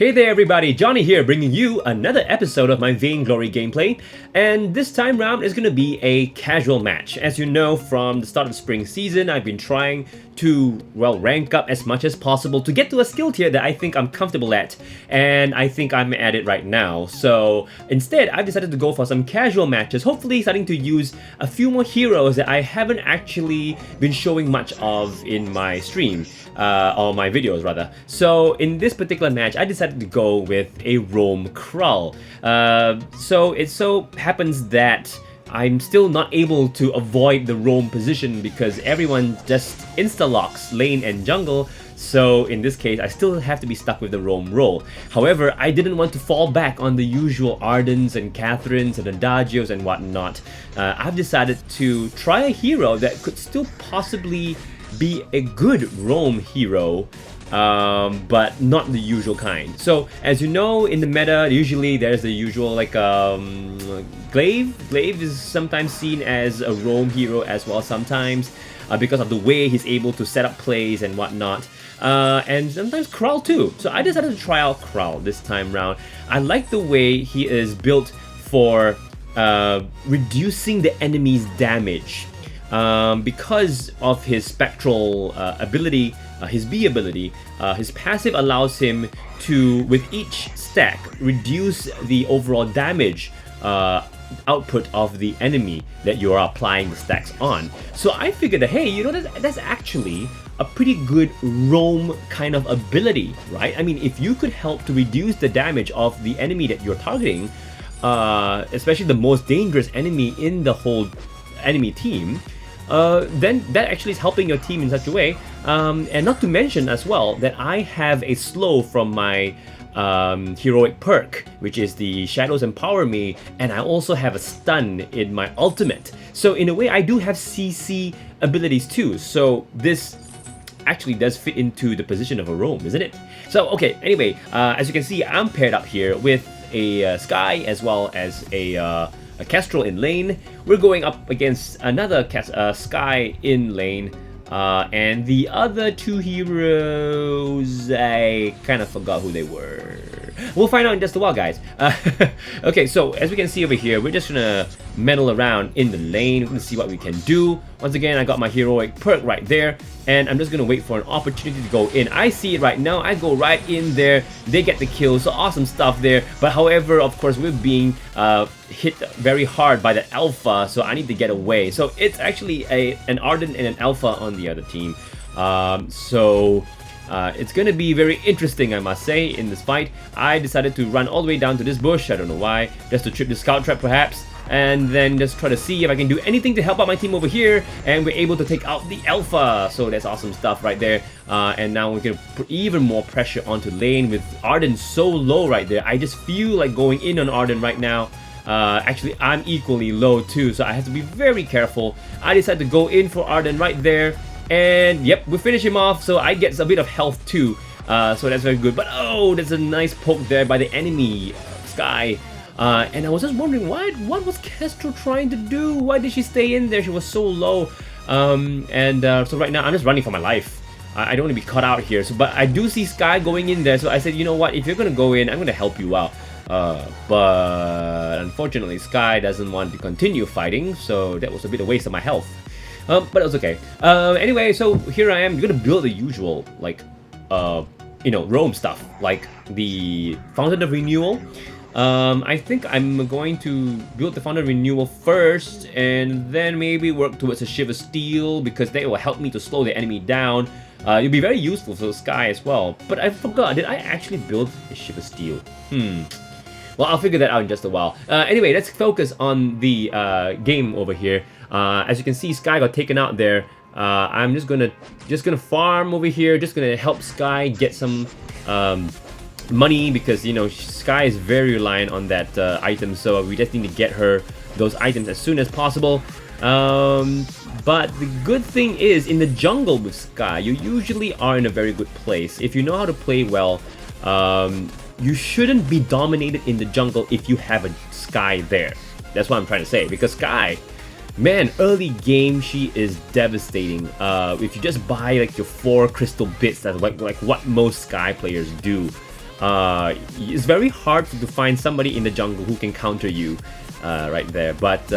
Hey there everybody, Johnny here bringing you another episode of my Vainglory gameplay, and this time round is going to be a casual match. As you know, from the start of the spring season, I've been trying to, well, rank up as much as possible to get to a skill tier that I think I'm comfortable at, and I think I'm at it right now. So instead, I've decided to go for some casual matches, hopefully starting to use a few more heroes that I haven't actually been showing much of in my stream. Or my videos rather. So in this particular match, I decided to go with a roam Krul. So it so happens that I'm still not able to avoid the roam position because everyone just insta-locks lane and jungle. So in this case, I still have to be stuck with the roam role. However, I didn't want to fall back on the usual Ardens and Catherines and Adagios and whatnot. I've decided to try a hero that could still possibly be a good roam hero, but not the usual kind. So as you know, in the meta, usually there's the usual like Glaive. Glaive is sometimes seen as a roam hero as well sometimes, because of the way he's able to set up plays and whatnot. And sometimes Krul too. So I decided to try out Krul this time round. I like the way he is built for reducing the enemy's damage. Because of his spectral ability, his B ability, his passive allows him to, with each stack, reduce the overall damage output of the enemy that you are applying the stacks on. So I figured that, hey, you know, that's actually a pretty good roam kind of ability, right? I mean, if you could help to reduce the damage of the enemy that you're targeting, especially the most dangerous enemy in the whole enemy team, then that actually is helping your team in such a way. And not to mention as well that I have a slow from my heroic perk, which is the Shadows Empower Me, and I also have a stun in my ultimate. So in a way, I do have CC abilities too. So this actually does fit into the position of a roam, isn't it? So okay, anyway, as you can see, I'm paired up here with a Skye as well as a Kestrel in lane. We're going up against another Skye in lane, and the other two heroes, I kind of forgot who they were. We'll find out in just a while, guys. Okay, so as we can see over here, we're just gonna meddle around in the lane. We're gonna see what we can do. Once again, I got my heroic perk right there, and I'm just gonna wait for an opportunity to go in. I see it right now. I go right in there. They get the kill. So awesome stuff there. But however, of course, we're being hit very hard by the alpha, so I need to get away. So it's actually an Arden and an alpha on the other team. It's gonna be very interesting, I must say, in this fight. I decided to run all the way down to this bush, I don't know why, just to trip the scout trap perhaps, and then just try to see if I can do anything to help out my team over here, and we're able to take out the alpha. So that's awesome stuff right there. And now we're gonna put even more pressure onto lane with Arden so low right there. I just feel like going in on Arden right now. Actually, I'm equally low too, so I have to be very careful. I decided to go in for Arden right there. And yep, we finish him off, so I get a bit of health too. So that's very good. But oh, there's a nice poke there by the enemy Skye. And I was just wondering, what was Kestrel trying to do? Why did she stay in there? She was so low. So right now, I'm just running for my life. I don't want to be caught out here. So, but I do see Skye going in there, so I said, you know what? If you're going to go in, I'm going to help you out. But unfortunately, Skye doesn't want to continue fighting, so that was a bit of a waste of my health. But it was okay. Anyway, so here I am. You're gonna build the usual, like, you know, roam stuff, like the Fountain of Renewal. I think I'm going to build the Fountain of Renewal first, and then maybe work towards a Shiver Steel, because they will help me to slow the enemy down. It'll be very useful for Skye as well. But I forgot, did I actually build a Shiver Steel? Well, I'll figure that out in just a while. Anyway, let's focus on the game over here. As you can see, Skye got taken out there. I'm just gonna farm over here. Just gonna help Skye get some money, because you know Skye is very reliant on that item. So we just need to get her those items as soon as possible. But the good thing is, in the jungle with Skye, you usually are in a very good place. If you know how to play well, you shouldn't be dominated in the jungle if you have a Skye there. That's what I'm trying to say, because Skye, man, early game, she is devastating. If you just buy like your 4 crystal bits, that's like what most Skye players do. it's very hard to find somebody in the jungle who can counter you right there. But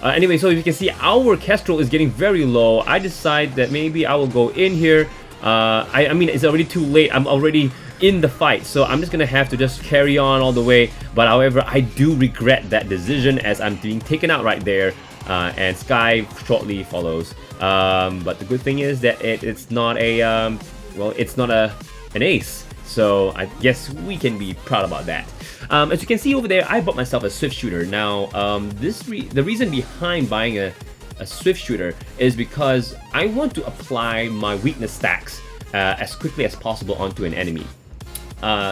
anyway, so you can see our Kestrel is getting very low. I decide that maybe I will go in here. I mean, it's already too late. I'm already in the fight, so I'm just gonna have to just carry on all the way. But however, I do regret that decision as I'm being taken out right there, and Sky shortly follows. But the good thing is that it's not a well, it's not an ace, so I guess we can be proud about that. As you can see over there, I bought myself a Swift Shooter. Now, the reason behind buying a Swift Shooter is because I want to apply my weakness stacks as quickly as possible onto an enemy.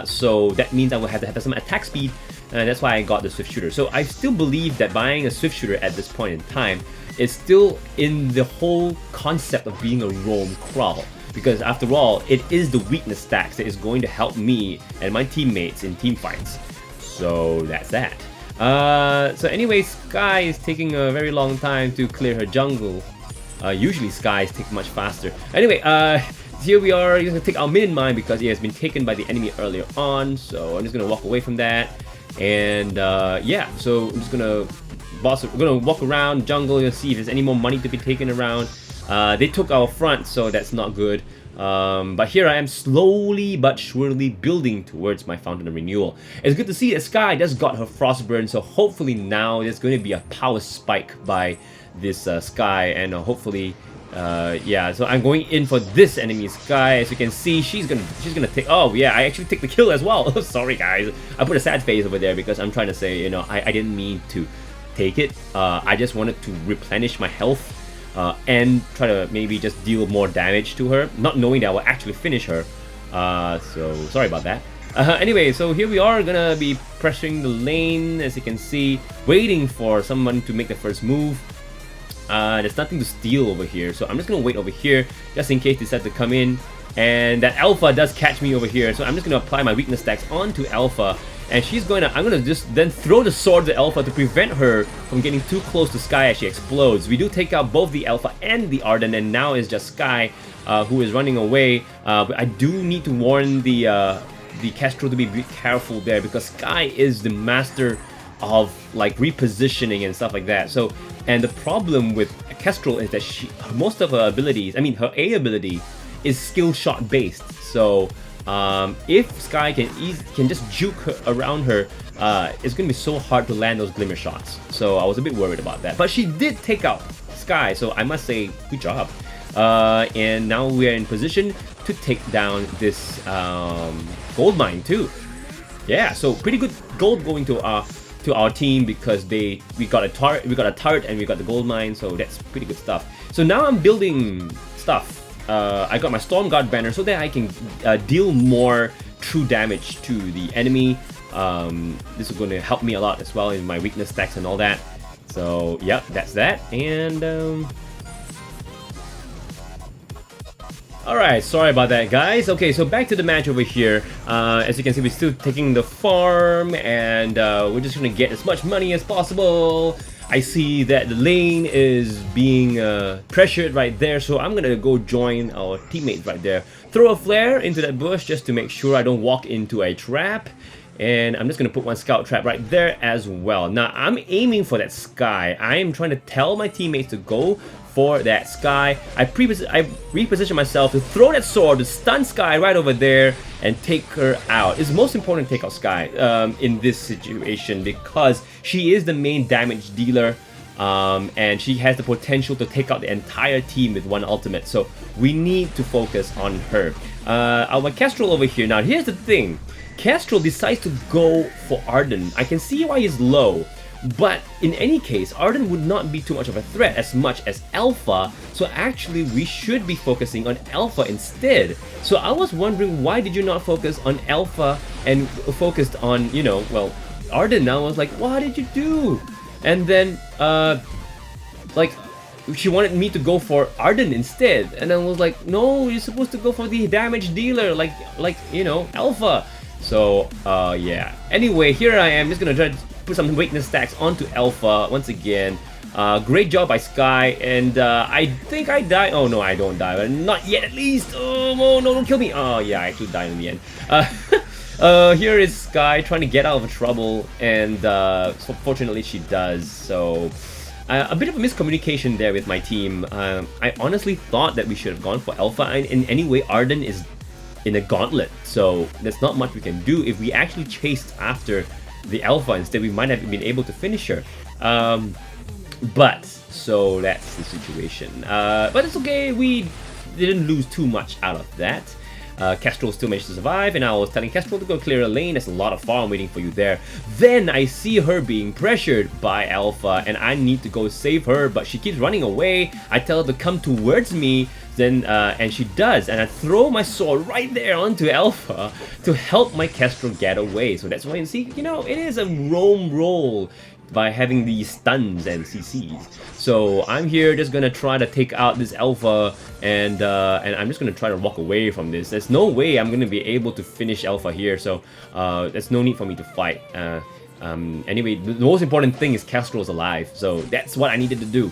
So that means I will have to have some attack speed, and that's why I got the Swift Shooter. So I still believe that buying a Swift Shooter at this point in time is still in the whole concept of being a roam crawl, because after all, it is the weakness stacks that is going to help me and my teammates in team fights. So that's that. So anyway, Sky is taking a very long time to clear her jungle. Usually Skies take much faster. Anyway, here we are. You're gonna take our mid mine because it has been taken by the enemy earlier on. So I'm just gonna walk away from that. And yeah, so I'm just gonna we're gonna walk around jungle and see if there's any more money to be taken around. They took our front, so that's not good. But here I am slowly but surely building towards my Fountain of Renewal. It's good to see that Sky just got her Frostburn, so hopefully now there's going to be a power spike by this Sky, and hopefully, yeah. So I'm going in for this enemy Sky. As you can see, she's gonna take. Oh yeah, I actually take the kill as well. Sorry guys, I put a sad face over there because I'm trying to say, you know, I didn't mean to take it. I just wanted to replenish my health. And try to maybe just deal more damage to her, not knowing that I will actually finish her. So sorry about that. Anyway, so here we are gonna be pressuring the lane, as you can see, waiting for someone to make the first move. There's nothing to steal over here, so I'm just gonna wait over here just in case they decide to come in. And that Alpha does catch me over here, so I'm just gonna apply my weakness stacks onto Alpha. And I'm gonna just then throw the sword to Alpha to prevent her from getting too close to Sky as she explodes. We do take out both the Alpha and the Arden, and now it's just Sky who is running away. But I do need to warn the Kestrel to be careful there, because Sky is the master of like repositioning and stuff like that. So, and the problem with Kestrel is that most of her abilities, I mean her A ability, is skill shot based. So if Sky can just juke her around her, it's gonna be so hard to land those glimmer shots. So I was a bit worried about that, but she did take out Sky, so I must say good job. And now we are in position to take down this gold mine too. Yeah, so pretty good gold going to our team, because we got a turret and we got the gold mine, so that's pretty good stuff. So now I'm building stuff. I got my Storm Guard banner so that I can deal more true damage to the enemy. This is going to help me a lot as well in my weakness stacks and all that. So yep, that's that. And alright, sorry about that guys. Okay, so back to the match over here. As you can see, we're still taking the farm, and we're just going to get as much money as possible. I see that the lane is being pressured right there, so I'm gonna go join our teammates right there. Throw a flare into that bush just to make sure I don't walk into a trap. And I'm just gonna put one scout trap right there as well. Now I'm aiming for that Sky. I am trying to tell my teammates to go for that Sky. I reposition myself to throw that sword to stun Sky right over there and take her out. It's most important to take out Sky in this situation, because she is the main damage dealer, and she has the potential to take out the entire team with one ultimate. So we need to focus on her. Our Kestrel over here. Now here's the thing. Kestrel decides to go for Arden. I can see why he's low. But in any case, Arden would not be too much of a threat as much as Alpha, so actually we should be focusing on Alpha instead. So I was wondering, why did you not focus on Alpha and focused on, you know, well, Arden? I was like, what did you do? And then, like, she wanted me to go for Arden instead, and I was like, no, you're supposed to go for the damage dealer, like you know, Alpha. So, yeah. Anyway, here I am, just gonna try to put some weakness stacks onto Alpha once again. Great job by Sky, and I think I die. Oh no, I don't die, but not yet at least. Oh no, don't kill me. Oh yeah, I actually died in the end. Here is Sky trying to get out of trouble, and so fortunately she does. So a bit of a miscommunication there with my team. I honestly thought that we should have gone for Alpha, and in any way Arden is in a gauntlet, so there's not much we can do. If we actually chased after the Alpha instead, we might have been able to finish her. But so that's the situation. But it's okay, we didn't lose too much out of that. Kestrel still managed to survive, and I was telling Kestrel to go clear a lane. There's a lot of farm waiting for you there. Then I see her being pressured by Alpha, and I need to go save her, but she keeps running away. I tell her to come towards me, then and she does, and I throw my sword right there onto Alpha to help my Kestrel get away. So that's why you see, you know, it is a roam roll by having these stuns and CCs. So I'm here just gonna try to take out this Alpha, and I'm just gonna try to walk away from this. There's no way I'm gonna be able to finish Alpha here, so there's no need for me to fight. Anyway, the most important thing is Kestrel's alive, so that's what I needed to do.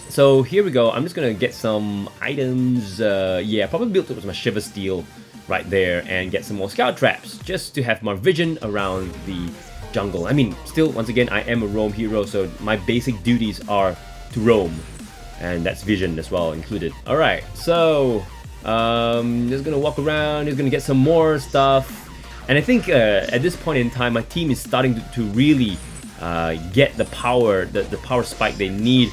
So here we go. I'm just gonna get some items. Yeah, probably build up my Shiver Steel right there and get some more scout traps just to have more vision around the jungle. I mean, still, once again, I am a roam hero, so my basic duties are to roam, and that's vision as well included. All right, so just gonna walk around, just gonna get some more stuff, and I think at this point in time, my team is starting to really get the power, the power spike they need.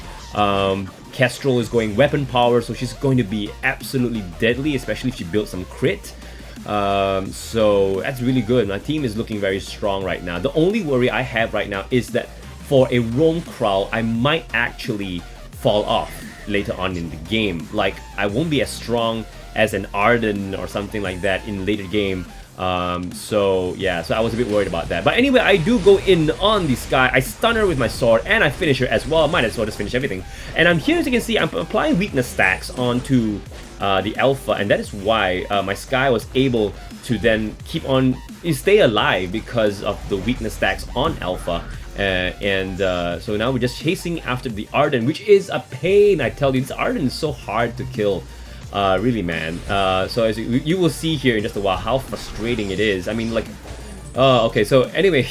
Kestrel is going weapon power, so she's going to be absolutely deadly, especially if she builds some crit. So that's really good. My team is looking very strong right now. The only worry I have right now is that for a roam Krul, I might actually fall off later on in the game. Like, I won't be as strong as an Arden or something like that in later game. So yeah, so I was a bit worried about that. But anyway, I do go in on the Sky. I stun her with my sword, and I finish her as well. Might as well just finish everything. And I'm here, as you can see, I'm applying weakness stacks onto the Alpha, and that is why my Sky was able to then keep on stay alive because of the weakness stacks on Alpha. So now we're just chasing after the Arden, which is a pain. I tell you, this Arden is so hard to kill. Really, man. So as you will see here in just a while how frustrating it is. I mean, like, okay, so anyway,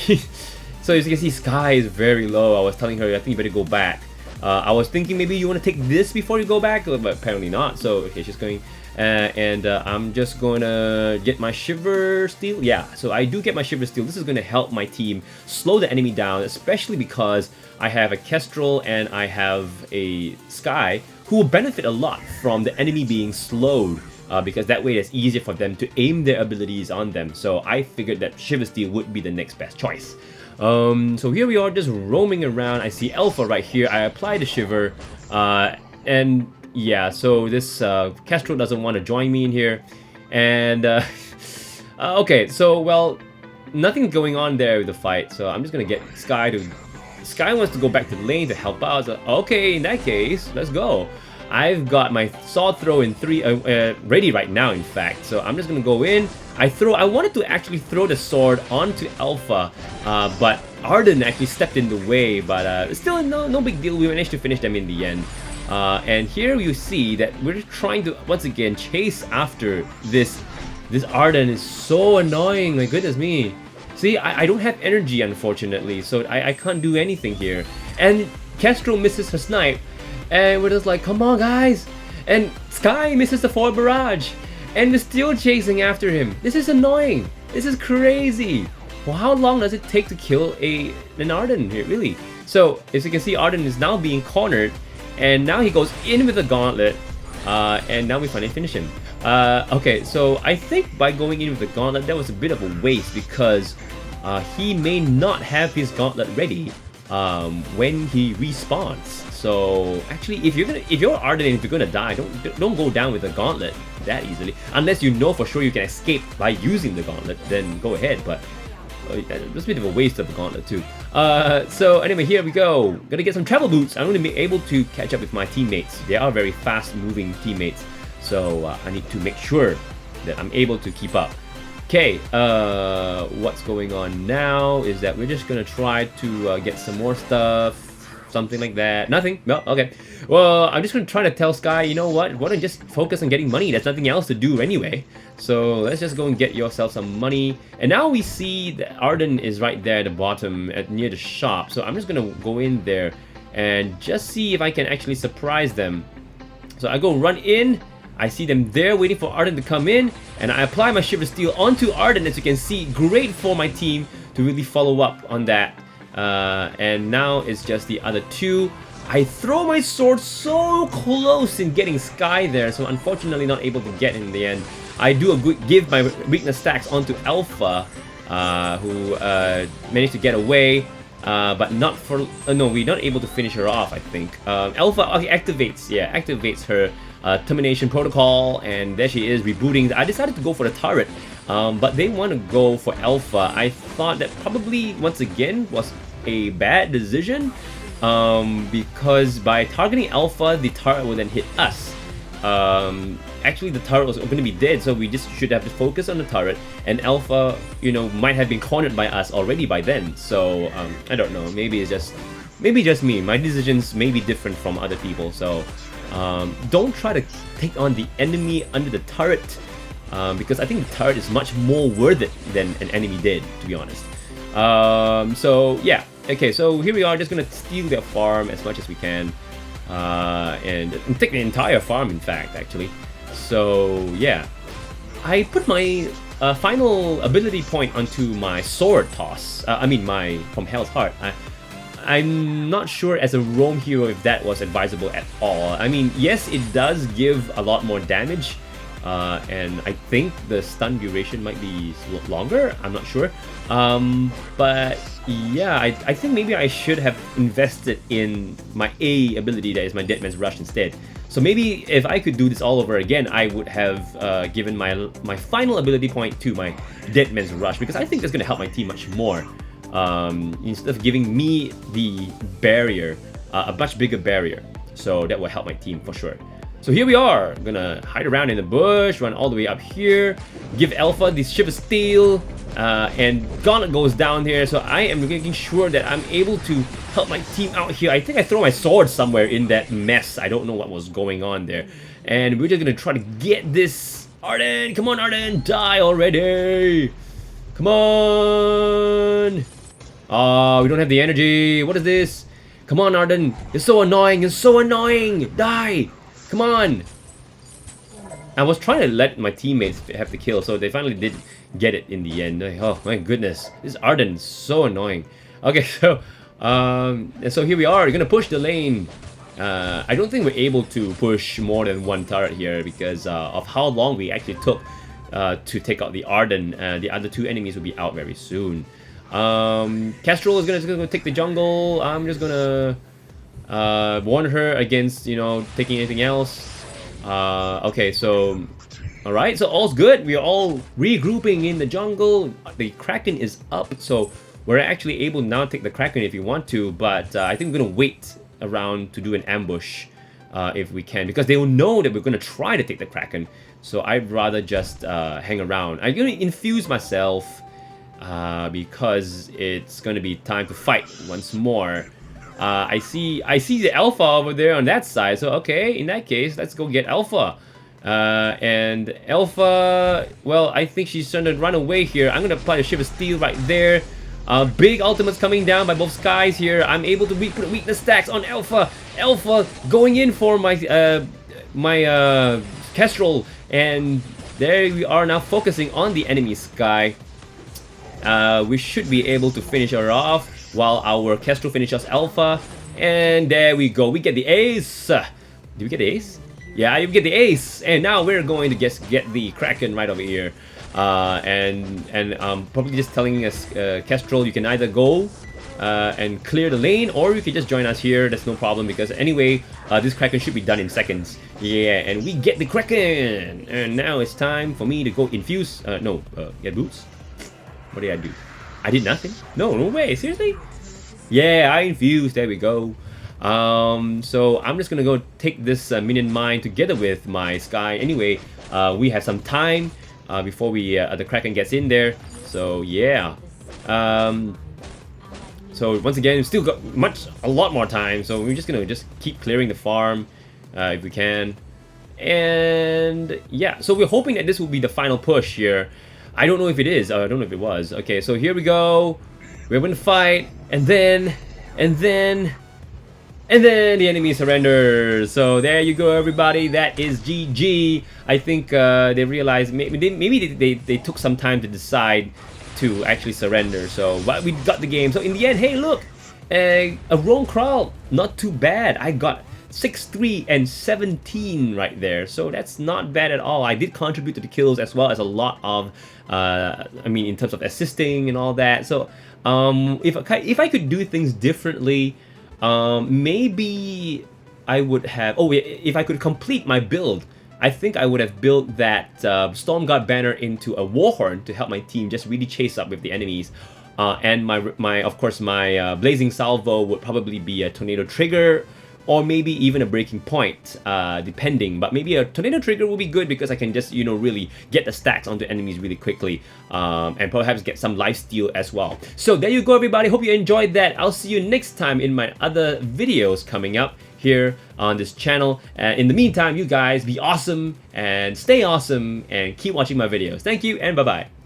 so as you can see, Sky is very low. I was telling her, I think you better go back. I was thinking maybe you want to take this before you go back, but apparently not. So, okay, she's going, I'm just gonna get my Shiver Steel. Yeah, so I do get my Shiver Steel. This is gonna help my team slow the enemy down, especially because I have a Kestrel and I have a Sky who will benefit a lot from the enemy being slowed, because that way it's easier for them to aim their abilities on them. So I figured that Shiver Steel would be the next best choice. So here we are just roaming around. I see Alpha right here. I apply the Shiver, and yeah, so this Kestrel doesn't want to join me in here. And okay, so well, nothing's going on there with the fight, so I'm just gonna get Sky to... Sky wants to go back to the lane to help out. So, okay, in that case, let's go. I've got my sword throw in ready right now, in fact. So I'm just gonna go in. I wanted to actually throw the sword onto Alpha, but Arden actually stepped in the way. But still, no big deal. We managed to finish them in the end. And here you see that we're trying to once again chase after this. This Arden is so annoying. My goodness me. See, I don't have energy, unfortunately, so I can't do anything here. And Kestrel misses her snipe, and we're just like, come on, guys! And Sky misses the forward barrage, and we're still chasing after him. This is annoying. This is crazy. Well, how long does it take to kill an Arden here, really? So, as you can see, Arden is now being cornered, and now he goes in with a gauntlet, and now we finally finish him. Okay, so I think by going in with the gauntlet, that was a bit of a waste because he may not have his gauntlet ready when he respawns. So actually, if you're Arden and if you're gonna die, don't go down with a gauntlet that easily, unless you know for sure you can escape by using the gauntlet. Then go ahead, but that's a bit of a waste of the gauntlet too. So anyway, here we go. Gonna get some travel boots. I'm gonna be able to catch up with my teammates. They are very fast-moving teammates. So I need to make sure that I'm able to keep up. Okay, what's going on now is that we're just gonna try to get some more stuff. something like that. Nothing? No? Okay. Well, I'm just gonna try to tell Sky, you know what? Why don't you just focus on getting money? There's nothing else to do anyway. So let's just go and get yourself some money. And now we see that Arden is right there at the bottom, near the shop. So I'm just gonna go in there and just see if I can actually surprise them. So I go run in. I see them there waiting for Arden to come in, and I apply my Shiver Steel onto Arden. As you can see, great for my team to really follow up on that. And now it's just the other two. I throw my sword so close in getting Sky there, so unfortunately not able to get in the end. I do a good give my weakness stacks onto Alpha, who managed to get away. But not for... no, we're not able to finish her off, I think. Alpha activates her termination protocol, and there she is, rebooting. I decided to go for the turret, but they want to go for Alpha. I thought that probably, once again, was a bad decision, because by targeting Alpha, the turret will then hit us. Actually, the turret was going to be dead, so we just should have to focus on the turret, and Alpha, you know, might have been cornered by us already by then. So I don't know, maybe it's just me. My decisions may be different from other people, so don't try to take on the enemy under the turret, because I think the turret is much more worth it than an enemy did, to be honest. So yeah, okay, so here we are, just gonna steal their farm as much as we can, and take the entire farm, in fact, actually. So yeah, I put my final ability point onto my sword toss. From Hell's Heart. I'm not sure as a roam hero if that was advisable at all. I mean, yes, it does give a lot more damage, and I think the stun duration might be longer. I'm not sure, but yeah, I think maybe I should have invested in my A ability, that is my Dead Man's Rush, instead. So maybe if I could do this all over again, I would have given my final ability point to my Dead Man's Rush, because I think that's going to help my team much more. Instead of giving me the barrier, a much bigger barrier. So that will help my team for sure. So here we are. I'm gonna hide around in the bush, run all the way up here, give Alpha the Shiver Steel, and Gauntlet goes down here. So I am making sure that I'm able to help my team out here. I think I throw my sword somewhere in that mess. I don't know what was going on there. And we're just gonna try to get this. Arden, come on Arden, die already. Come on. Oh, we don't have the energy. What is this? Come on, Arden. You're so annoying. You're so annoying. Die. Come on. I was trying to let my teammates have the kill, so they finally did get it in the end. Oh, my goodness. This Arden is so annoying. Okay, so here we are. We're going to push the lane. I don't think we're able to push more than one turret here because of how long we actually took to take out the Arden. The other two enemies will be out very soon. Kestrel is gonna take the jungle. I'm just gonna warn her against, you know, taking anything else. Okay, so alright, so all's good. We are all regrouping in the jungle. The Kraken is up, so we're actually able now to take the Kraken if you want to, but I think we're gonna wait around to do an ambush if we can, because they will know that we're gonna try to take the Kraken. So I'd rather just hang around. I'm gonna infuse myself because it's gonna be time to fight once more. I see the Alpha over there on that side, so okay, in that case, let's go get Alpha. And Alpha, well, I think she's trying to run away here. I'm gonna apply the Shiver Steel right there. Big ultimates coming down by both skies here. I'm able to put weakness stacks on Alpha. Alpha going in for my Kestrel, and there we are now focusing on the enemy Sky. We should be able to finish her off while our Kestrel finishes Alpha. And there we go. We get the ace. Did we get the ace? Yeah, you get the ace. And now we're going to get the Kraken right over here. And probably just telling us, Kestrel, you can either go and clear the lane, or you can just join us here. That's no problem, because anyway, this Kraken should be done in seconds. Yeah, and we get the Kraken. And now it's time for me to go infuse. Get boots. What did I do? I did nothing. No way. Seriously? Yeah, I infused. There we go. So I'm just gonna go take this minion mine together with my Sky. Anyway, we have some time before the Kraken gets in there. So yeah. So So once again, we've still got a lot more time. So we're just gonna keep clearing the farm if we can. And yeah, so we're hoping that this will be the final push here. I don't know if it is. I don't know if it was. Okay, so here we go. We're gonna fight, and then the enemy surrenders. So there you go, everybody. That is GG. I think they realized maybe they took some time to decide to actually surrender. So, but we got the game. So in the end, hey, look, a roam crawl, not too bad. I got 6-3 and 17 right there, so that's not bad at all. I did contribute to the kills as well as a lot of, I mean, in terms of assisting and all that. So if I could do things differently, maybe I would have. Oh, if I could complete my build, I think I would have built that Storm Guard banner into a Warhorn to help my team just really chase up with the enemies. And of course my Blazing Salvo would probably be a Tornado Trigger, or maybe even a Breaking Point, depending. But maybe a Tornado Trigger will be good because I can just, you know, really get the stacks onto enemies really quickly, and perhaps get some lifesteal as well. So there you go, everybody. Hope you enjoyed that. I'll see you next time in my other videos coming up here on this channel. In the meantime, you guys be awesome and stay awesome and keep watching my videos. Thank you and bye-bye.